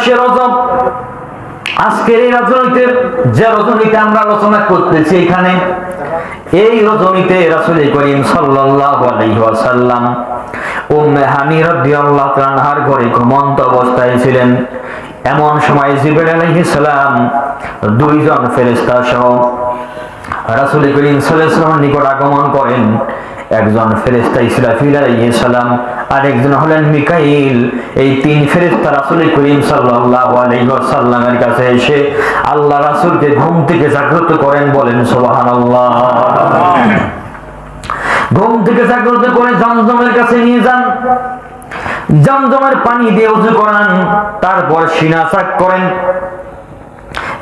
মাসে রজব। আজকের এই রজনীতে, যে রজনীতে আমরা আলোচনা করতেছি, এখানে এই রজনীতে রাসূল করিম সাল্লাল্লাহু আলাইহি ওয়াসাল্লাম উম্মে হানি রাদিয়াল্লাহু তাআলা আনহার ঘরে ঘুমন্ত অবস্থায় ছিলেন। এমন সময় জিবরাইল আলাইহিস সালাম দুইজন ফেরেশতা সহ রাসূল করিম সাল্লাল্লাহু আলাইহি ওয়াসাল্লামের নিকট আগমন করেন। একজন ফেরেশতা ইসরাফিল আলাইহিস সালাম, আর একজন হলেন মিকাইল। এই তিন ফেরেশতা রাসূল করিম সাল্লাল্লাহু আলাইহি ওয়াসাল্লামের কাছে এসে আল্লাহ রাসূলকে ঘুম থেকে জাগ্রত করেন। বলেন সুবহানাল্লাহ। ঘুম থেকে জাগ্রত করে জমজমের কাছে নিয়ে যান, জমজমের পানি দিয়ে ওযু করান, তারপর সিনা চাক করেন।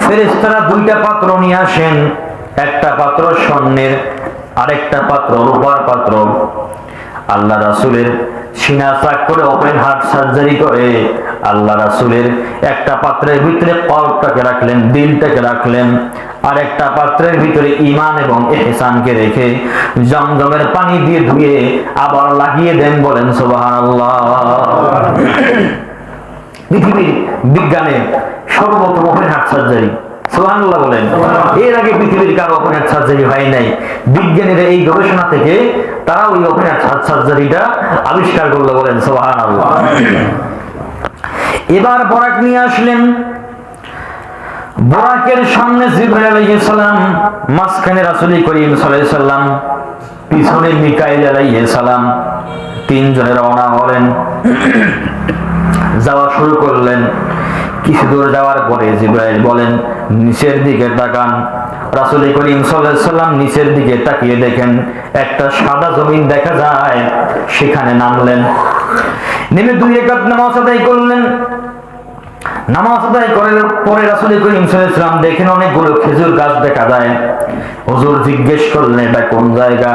ফেরেশতারা দুইটা পাত্র নিয়ে আসেন, একটা পাত্র স্বর্ণের, আরেকটা পাত্র রূপার পাত্র। আল্লাহ রাসূলের সিনা চাক করে ওপেন হার্ট সার্জারি করে আল্লাহ রাসূলের একটা পাত্রের ভিতরে কলবটাকে রাখলেন, দিলটাকে রাখলেন, আর একটা পাত্রের ভিতরে ঈমান এবং ইহসানকে রেখে জমজমের পানি দিয়ে ধুয়ে আবার লাগিয়ে দেন। বলেন সুবহানাল্লাহ। পৃথিবীর বিজ্ঞানের সর্বপ্রথম ওপেন হার্ট সার্জারি, সুবহানাল্লাহ বলেন। এর আগে পৃথিবীর কারো ওপেন হার্ট সার্জারি হয় নাই। বিজ্ঞানীরা এই গবেষণা থেকে তারা ওই ওপেন হার্ট সার্জারিটা আবিষ্কার করলো। বলেন সুবহানাল্লাহ। এবার বরাক নিয়ে আসলেন। বরাকের সামনে জিবরাইল আলাইহিস সালাম, মাঝখানে রাসূল করিম সাল্লাল্লাহু আলাইহি ওয়াসাল্লাম, পিছনে মিকাইল আলাইহিস সালাম। তিনজনে রওনা হলেন, যাওয়া শুরু করলেন। কিছু দূর যাওয়ার পরে জিবরাইল বলেন, নিচের দিকে তাকান। রাসূল করিম সাল্লাল্লাহু আলাইহি ওয়াসাল্লাম নিচের দিকে তাকিয়ে দেখেন একটা সাদা জমিন দেখা যায়। সেখানে নামলেন, নেমে 2 রাকাত নামাজ আদায় করলেন। নামাজ আদায় করার পরে রাসূল করিম সাল্লাল্লাহু আলাইহি ওয়াসাল্লাম দেখেন অনেকগুলো খেজুর গাছ দেখা যায়। হুজুর জিজ্ঞেস করলেন, এটা কোন জায়গা?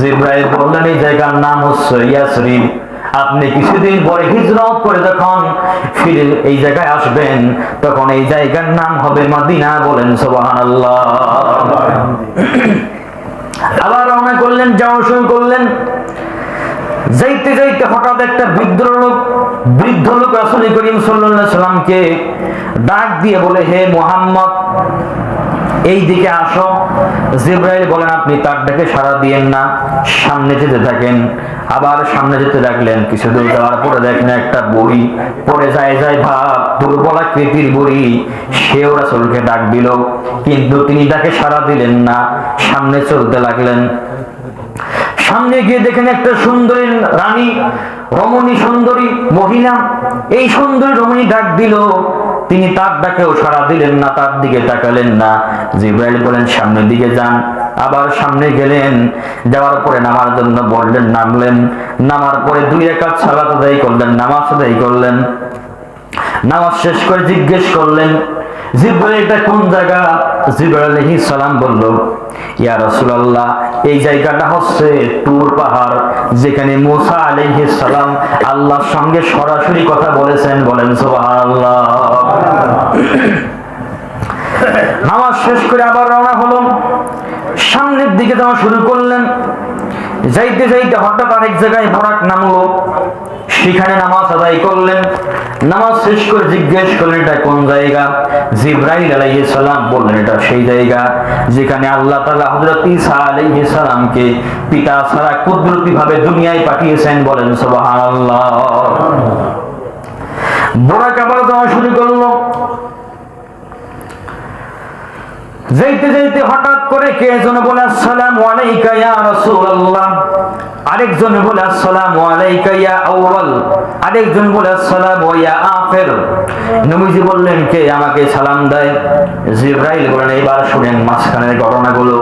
জিবরাইল বললেন, এই জায়গার নাম হচ্ছে ইয়াসরিব। আপনি কিছুদিন পরে হিজরত করে যখন ফিরে এই জায়গায় আসবেন, তখন এই জায়গার নাম হবে মদিনা। বলেন সুবহানাল্লাহ। আবার রওনা করলেন, যাওয়া শুরু করলেন। যাইতে যাইতে হঠাৎ একটা বৃদ্ধ লোক রাসূল করিম সাল্লাল্লাহু আলাইহি ওয়াসাল্লামকে ডাক দিয়ে বলে, হে মুহাম্মদ, এই দিকে আসো। জিবরাইল বলেন, আপনি তার ডাকে সাড়া দিয়েন না, সামনে যেতে থাকেন। আবার সামনে যেতে লাগলেন। কিছু দূর যাওয়ার পরে দেখেন একটা বুড়ি পড়ে যায় ভাব, দুর্বল আকৃতির বুড়ি। সেও রাসূলকে ডাক দিল, কিন্তু তিনি ডাকে সাড়া দিলেন না, সামনে চলতে লাগলেন। সামনে গিয়ে দেখেন একটা সুন্দরী রানী, রমণী, সুন্দরী মহিলা। এই সুন্দরী রমণী ডাক দিল, তিনি তার ডাকেও সাড়া দিলেন না, তার দিকে তাকালেন না। জিবরাইল বলেন, সামনের দিকে যান। আবার সামনে গেলেন, যাওয়ার পরে নামার জন্য বললেন, নামলেন। নামার পরে 2 রাকাত সালাত আদায় করলেন, নামাজ আদায় করলেন। নামাজ শেষ করে জিজ্ঞেস করলেন, জিবরাইল এটা কোন জায়গা? জিবরাইল আলাইহিস সালাম বলল, ইয়া রাসূলুল্লাহ, এই জায়গাটা হচ্ছে তুর পাহাড়, যেখানে মুসা আলাইহিস সালাম আল্লাহর সঙ্গে সরাসরি কথা বলেছেন। বলেন সুবহানাল্লাহ। নামাজ শেষ করে আবার রওনা হলো, সামনের দিকে যাওয়া শুরু করলেন। যাইতে যাইতে হঠাৎ আরেক জায়গায় বরাক নামলো, সেখানে নামাজ আদায় করলেন। নামাজ শেষ করে জিজ্ঞেস করলেন, এটা কোন জায়গা? জিবরাইল আলাইহিস সালাম বললেন, এটা সেই জায়গা যেখানে আল্লাহ তাআলা হযরত ঈসা আলাইহিস সালামকে পিতা ছাড়া কুদরতি ভাবে দুনিয়ায় পাঠিয়েছেন। বলেন সুবহানাল্লাহ। বরাক আবার যাওয়া শুরু করলো। যাইতে যাইতে হঠাৎ করে কে যেন বলে, আসসালামু আলাইকা ইয়া রাসূলুল্লাহ। আরেকজন বলে, আসসালামু আলাইকা ইয়া আউয়াল। আরেকজন বলে, আসসালামু ইয়া আখির। নবীজি বললেন, কে আমাকে সালাম দেয়? জিবরাইল বলেন, এবার শুনেন মাঝখানের ঘটনাগুলো।